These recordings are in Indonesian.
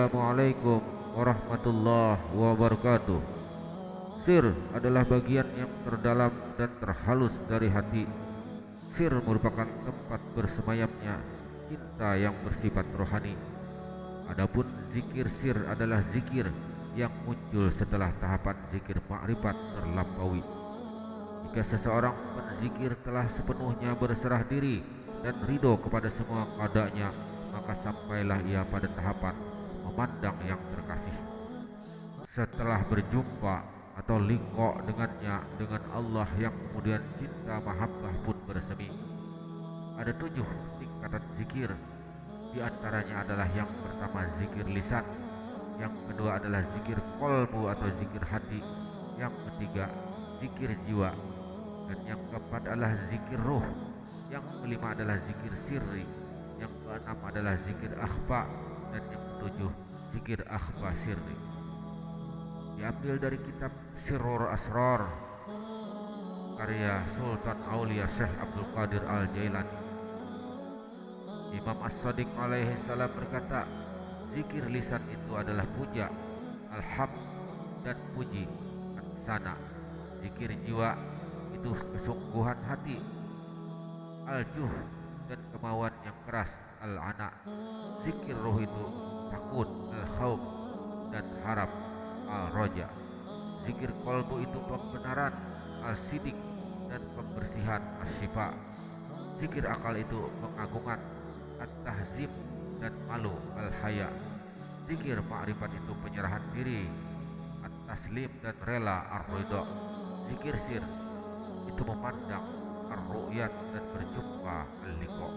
Assalamualaikum warahmatullahi wabarakatuh. Sir adalah bagian yang terdalam dan terhalus dari hati. Sir merupakan tempat bersemayamnya cinta yang bersifat rohani. Adapun zikir sir adalah zikir yang muncul setelah tahapan zikir ma'rifat terlampaui. Jika seseorang berzikir telah sepenuhnya berserah diri dan ridho kepada semua keadaannya, maka sampailah ia pada tahapan memandang yang terkasih. Setelah berjumpa atau liqa dengannya, dengan Allah yang kemudian cinta mahabbah pun bersemi. Ada 7 tingkatan zikir. Di antaranya adalah yang pertama zikir lisan, yang kedua adalah zikir kolbu atau zikir hati, yang ketiga zikir jiwa, dan yang keempat adalah zikir ruh, yang kelima adalah zikir sirri, yang keenam adalah zikir akhfa, dan yang ketujuh zikir akhfa sirri. Diambil dari kitab Sirrul Asrar karya Sultan Aulia Syekh Abdul Qadir Al-Jailani. Imam As-Sadiq alaihi salam berkata, zikir lisan itu adalah puja, alhamd, dan puji, sana. Zikir jiwa itu kesungguhan hati, aljuh, dan kemauan yang keras, al-ana. Zikir ruh itu takut, al-khawf, dan harap, al-roja. Zikir kolbu itu pembenaran, al-sidik, dan pembersihan, al-syifa. Zikir akal itu pengagungan, at-tahzim, dan malu, al-haya. Zikir ma'rifat itu penyerahan diri, at-taslim, dan rela, ar-ridha. Zikir sir itu memandang, ar-ru'yat, dan berjumpa, al-liqa.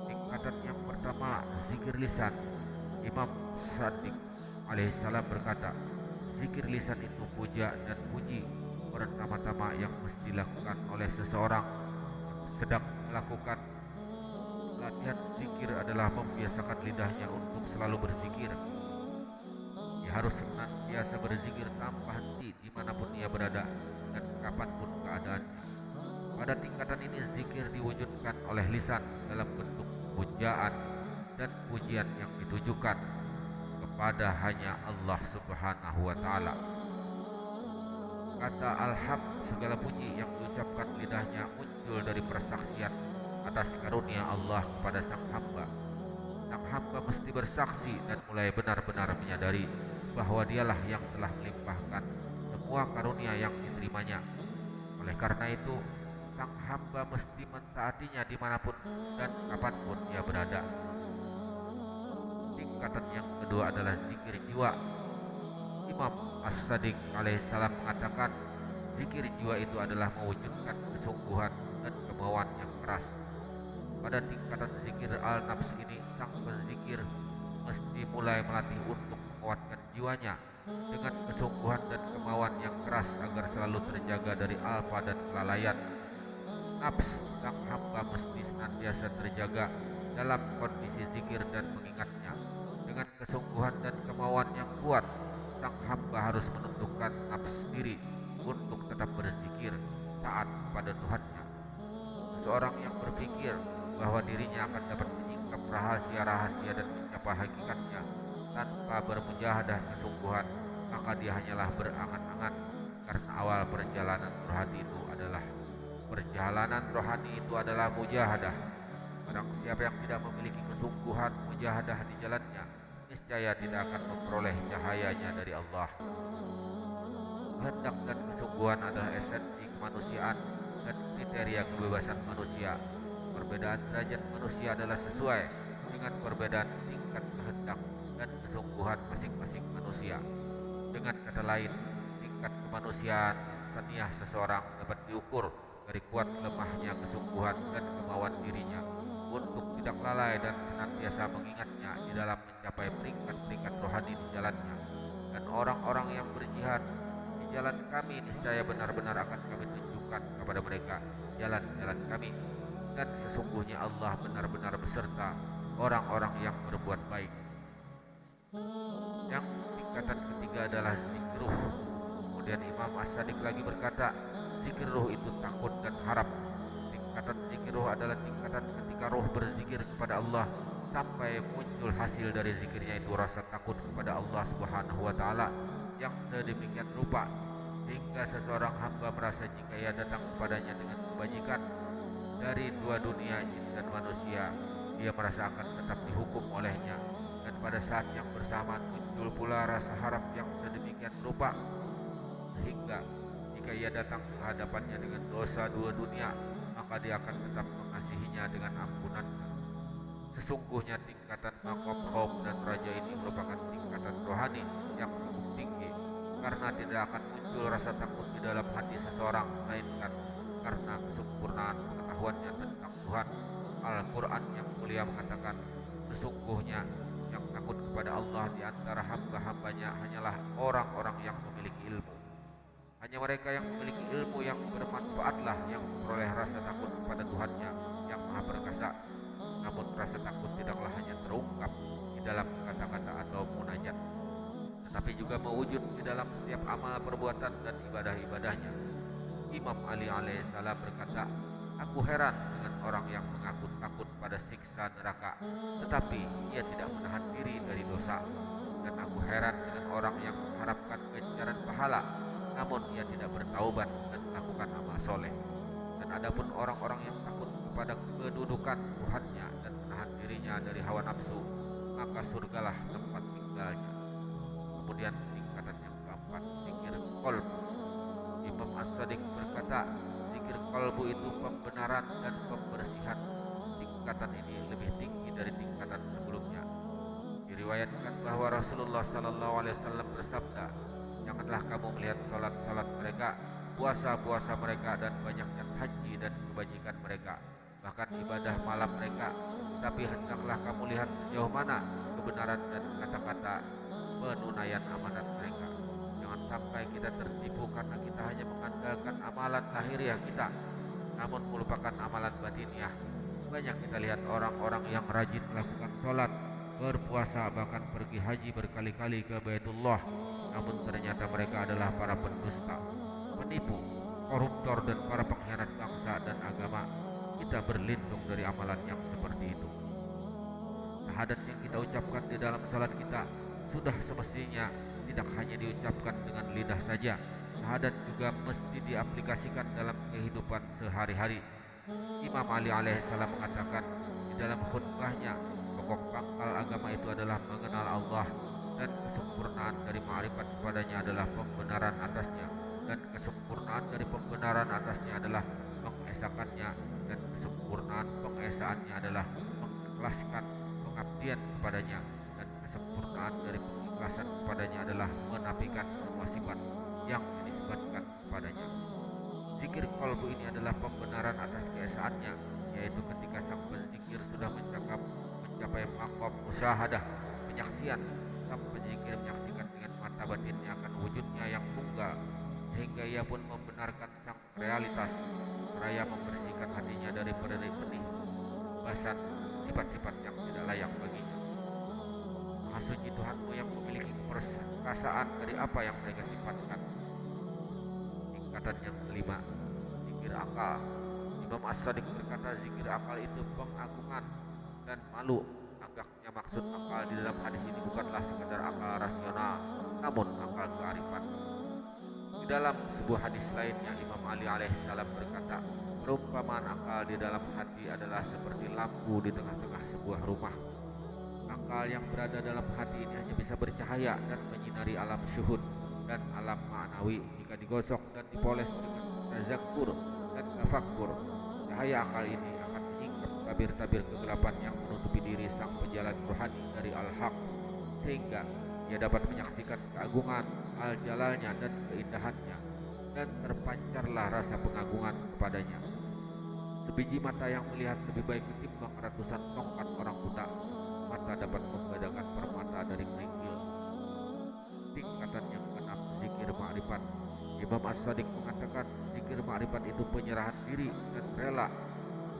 Tingkatan yang pertama zikir lisan. Imam Sadiq alaihissalam berkata, zikir lisan itu puja dan puji pertama-tama yang mesti dilakukan oleh seseorang yang sedang melakukan latihan zikir adalah membiasakan lidahnya untuk selalu berzikir. Ia harus senantiasa berzikir tanpa henti dimanapun ia berada dan kapanpun keadaannya. Pada tingkatan ini zikir diwujudkan oleh lisan dalam bentuk pujaan dan pujian yang ditujukan kepada hanya Allah Subhanahu wa Ta'ala. Kata alhamd, segala puji yang diucapkan lidahnya muncul dari persaksian atas karunia Allah kepada sang hamba. Sang hamba mesti bersaksi dan mulai benar-benar menyadari bahwa dialah yang telah melimpahkan semua karunia yang diterimanya. Oleh karena itu, sang hamba mesti mentaatinya dimanapun dan kapanpun ia berada. Tingkatan yang kedua adalah zikir jiwa. Imam As-Sadiq alaihissalam mengatakan, zikir jiwa itu adalah mewujudkan kesungguhan dan kemauan yang keras. Pada tingkatan zikir al-nafs ini, sang berzikir mesti mulai melatih untuk menguatkan jiwanya dengan kesungguhan dan kemauan yang keras agar selalu terjaga dari alfa dan kelalaian. Nafs sang hamba mesti senantiasa terjaga dalam kondisi zikir dan mengingatnya. Dengan kesungguhan dan kemauan yang kuat, sang hamba harus menundukkan nafs diri untuk tetap berzikir, taat pada Tuhannya. Seseorang yang berpikir bahwa dirinya akan dapat menyingkap rahasia-rahasia dan mencapai hakikatnya tanpa bermujahadah kesungguhan, maka dia hanyalah berangan-angan, karena awal perjalanan rohani itu adalah mujahadah. Barang siapa yang tidak memiliki kesungguhan mujahadah di jalannya, niscaya tidak akan memperoleh cahayanya dari Allah. Kehendak dan kesungguhan adalah esensi kemanusiaan dan kriteria kebebasan manusia. Perbedaan derajat manusia adalah sesuai dengan perbedaan tingkat kehendak dan kesungguhan masing-masing manusia. Dengan kata lain, tingkat kemanusiaan saniah seseorang dapat diukur dari kuat lemahnya kesungguhan dan kemauan dirinya untuk tidak lalai dan senantiasa mengingatnya di dalam mencapai peringkat-peringkat rohani di jalannya. Dan orang-orang yang berjihad di jalan kami, niscaya benar-benar akan kami tunjukkan kepada mereka jalan-jalan kami, dan sesungguhnya Allah benar-benar beserta orang-orang yang berbuat baik. Yang tingkatan ketiga adalah zikir ruh. Kemudian Imam As-Sadiq lagi berkata, zikir ruh itu takut dan harap. Tingkatan zikir ruh adalah tingkatan ketika ruh berzikir kepada Allah sampai muncul hasil dari zikirnya itu rasa takut kepada Allah Subhanahu wa taala yang sedemikian rupa hingga seseorang hamba merasa jika ia datang kepadanya dengan kebajikan dari dua dunia jin dan manusia, dia merasa akan tetap dihukum olehnya. Dan pada saat yang bersamaan muncul pula rasa harap yang sedemikian rupa sehingga jika ia datang ke hadapannya dengan dosa dua dunia, maka dia akan tetap mengasihinya dengan ampunan. Sesungguhnya tingkatan maqam kaum dan raja ini merupakan tingkatan rohani yang cukup tinggi, karena tidak akan muncul rasa takut di dalam hati seseorang melainkan karena kesempurnaan pengetahuannya tentang Tuhan. Al-Quran yang mulia mengatakan, sesungguhnya yang takut kepada Allah di antara hamba-hambanya hanyalah orang-orang yang memiliki ilmu. Hanya mereka yang memiliki ilmu yang bermanfaatlah yang memperoleh rasa takut kepada Tuhannya yang Maha Perkasa. Namun rasa takut tidaklah hanya terungkap di dalam kata-kata atau munajat, tetapi juga mewujud di dalam setiap amal perbuatan dan ibadah-ibadahnya. Imam Ali alaihissalam berkata, aku heran dengan orang yang mengaku takut pada siksa neraka, tetapi ia tidak menahan diri dari dosa. Dan aku heran dengan orang yang mengharapkan ganjaran pahala, namun ia tidak bertaubat dan melakukan amal soleh. Dan adapun orang-orang yang takut kepada kedudukan Tuhannya dan menahan dirinya dari hawa nafsu, maka surgalah tempat tinggalnya. Kemudian tingkatan yang keempat, zikir qalb. Imam As-Sadiq berkata, zikir qalbu itu pembenaran dan pembersihan. Tingkatan ini lebih tinggi dari tingkatan sebelumnya. Diriwayatkan bahwa Rasulullah SAW bersabda, janganlah kamu melihat salat-salat mereka, puasa-puasa mereka, dan banyaknya haji dan kebajikan mereka, bahkan ibadah malam mereka, tapi hendaklah kamu lihat sejauh mana kebenaran dan kata-kata penunaian amanat mereka. Jangan sampai kita tertipu karena kita hanya mengandalkan amalan lahiriah kita, namun melupakan amalan batiniah. Banyak kita lihat orang-orang yang rajin melakukan sholat, berpuasa, bahkan pergi haji berkali-kali ke Baitullah, namun ternyata mereka adalah para pendusta, penipu, koruptor, dan para pengkhianat bangsa dan agama. Kita berlindung dari amalan yang seperti itu. Syahadat yang kita ucapkan di dalam salat kita sudah semestinya tidak hanya diucapkan dengan lidah saja. Syahadat juga mesti diaplikasikan dalam kehidupan sehari-hari. Imam Ali alaihissalam mengatakan di dalam khutbahnya, pokok pangkal agama itu adalah mengenal Allah, dan kesempurnaan dari ma'rifat kepadanya adalah pembenaran atasnya, dan kesempurnaan dari pembenaran atasnya adalah mengesakannya, dan kesempurnaan pengesaannya adalah mengikhlaskan pengabdian kepadanya, dan kesempurnaan dari pengikhlasan kepadanya adalah menafikan semua sifat yang dinisbatkan kepadanya. Zikir qalbu ini adalah pembenaran atas keesaannya, yaitu ketika sang penzikir sudah mencapai maqam musyahadah, penyaksian. Sang penzikir menyaksikan dengan mata batinnya akan wujudnya yang tunggal, sehingga ia pun membenarkan sang realitas, seraya membersihkan hatinya dari benih-benih basan sifat-sifat yang tidak layak baginya. Maha suci Tuhanmu yang memiliki keperkasaan dari apa yang mereka sifatkan. Tingkatan yang kelima, zikir akal. Imam As-Sadiq berkata, zikir akal itu pengagungan dan malu. Agaknya maksud akal di dalam hadis ini bukanlah sekadar akal rasional, namun akal kearifan. Di dalam sebuah hadis lainnya, Imam Ali alaihissalam berkata, perumpamaan akal di dalam hati adalah seperti lampu di tengah-tengah sebuah rumah. Akal yang berada dalam hati ini hanya bisa bercahaya dan menyinari alam syuhud dan alam ma'nawi jika digosok dan dipoles dengan tazakkur dan tafakkur. Cahaya akal ini akan menyingkap tabir-tabir kegelapan yang menutupi diri sang pejalan rohani dari al-haq, sehingga ia dapat menyaksikan keagungan al-jalalnya dan keindahannya, dan terpancarlah rasa pengagungan kepadanya. Sebiji mata yang melihat lebih baik ketimbang ratusan tongkat orang buta. Mata dapat membedakan permata dari kerikil. Tingkatan yang keenam, zikir ma'rifat. Imam As-Sadiq mengatakan zikir ma'rifat itu penyerahan diri dan rela.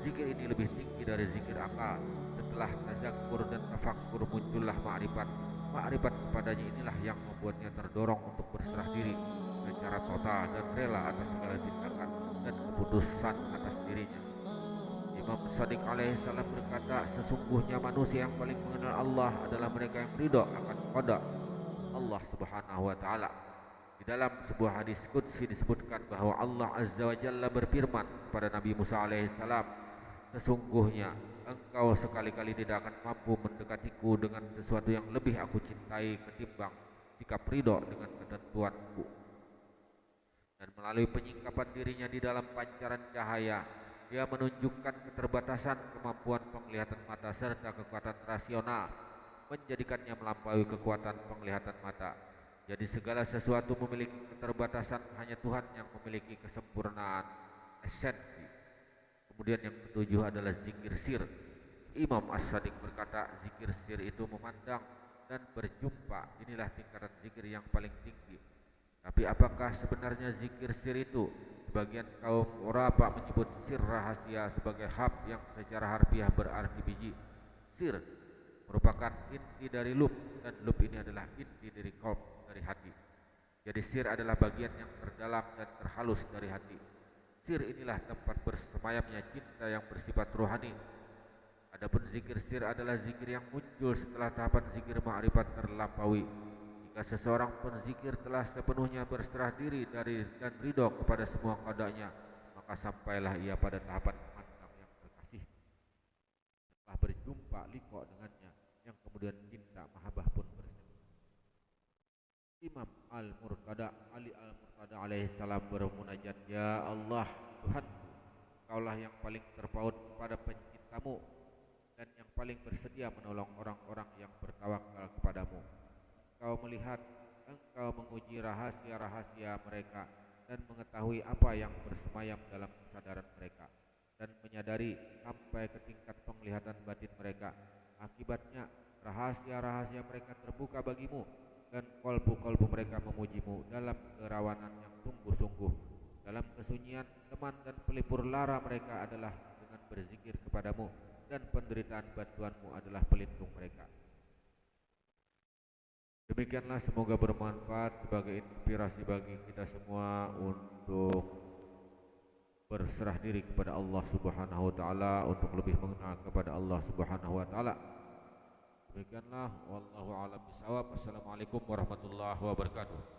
Zikir ini lebih tinggi dari zikir akal. Setelah tazakkur dan tafakkur muncullah ma'rifat. Ma'rifat kepadanya inilah yang membuatnya terdorong untuk berserah diri secara total dan rela atas segala tindakan dan keputusan atas dirinya. Imam Shadiq alaihissalam berkata, sesungguhnya manusia yang paling mengenal Allah adalah mereka yang ridho akan qada Allah subhanahu wa ta'ala. Di dalam sebuah hadis qudsi disebutkan bahwa Allah azza wa jalla berfirman kepada Nabi Musa alaihissalam, sesungguhnya engkau sekali-kali tidak akan mampu mendekatiku dengan sesuatu yang lebih aku cintai ketimbang sikap ridho dengan ketentuanku. Dan melalui penyingkapan dirinya di dalam pancaran cahaya, dia menunjukkan keterbatasan kemampuan penglihatan mata serta kekuatan rasional, menjadikannya melampaui kekuatan penglihatan mata. Jadi segala sesuatu memiliki keterbatasan, hanya Tuhan yang memiliki kesempurnaan esensi. Kemudian yang ketujuh adalah zikir sir. Imam As-Shadiq berkata, zikir sir itu memandang dan berjumpa. Inilah tingkatan zikir yang paling tinggi. Tapi apakah sebenarnya zikir sir itu? Sebagian kaum uraba menyebut sir rahasia sebagai hab yang secara harfiah berarti biji. Sir merupakan inti dari lub, dan lub ini adalah inti dari qalb, dari hati. Jadi sir adalah bagian yang terdalam dan terhalus dari hati. Sir inilah tempat bersemayamnya cinta yang bersifat rohani. Adapun zikir sir adalah zikir yang muncul setelah tahapan zikir ma'rifat terlampaui. Jika seseorang berzikir telah sepenuhnya berserah diri dari dan ridho kepada semua qadanya, maka sampailah ia pada tahapan memandang yang terkasih. Setelah berjumpa liqa dengannya, yang kemudian cinta mahabbah pun bersemi. Imam Al-Murtada Ali Al-Murtada alaihissalam bermunajat, ya Allah Tuhanku, Kaulah yang paling terpaut kepada pencintamu dan yang paling bersedia menolong orang-orang yang bertawakal kepadamu. Engkau melihat, engkau menguji rahasia-rahasia mereka dan mengetahui apa yang bersemayam dalam kesadaran mereka, dan menyadari sampai ke tingkat penglihatan batin mereka. Akibatnya rahasia-rahasia mereka terbuka bagimu, dan kolbu-kolbu mereka memujimu dalam kerawanan yang sungguh-sungguh. Dalam kesunyian, teman dan pelipur lara mereka adalah dengan berzikir kepadamu, dan penderitaan bantuanmu adalah pelindung mereka. Demikianlah, semoga bermanfaat sebagai inspirasi bagi kita semua untuk berserah diri kepada Allah Subhanahu wa taala, untuk lebih mengenal kepada Allah Subhanahu wa taala. Demikianlah, wallahu a'lam bishawab. Assalamualaikum warahmatullahi wabarakatuh.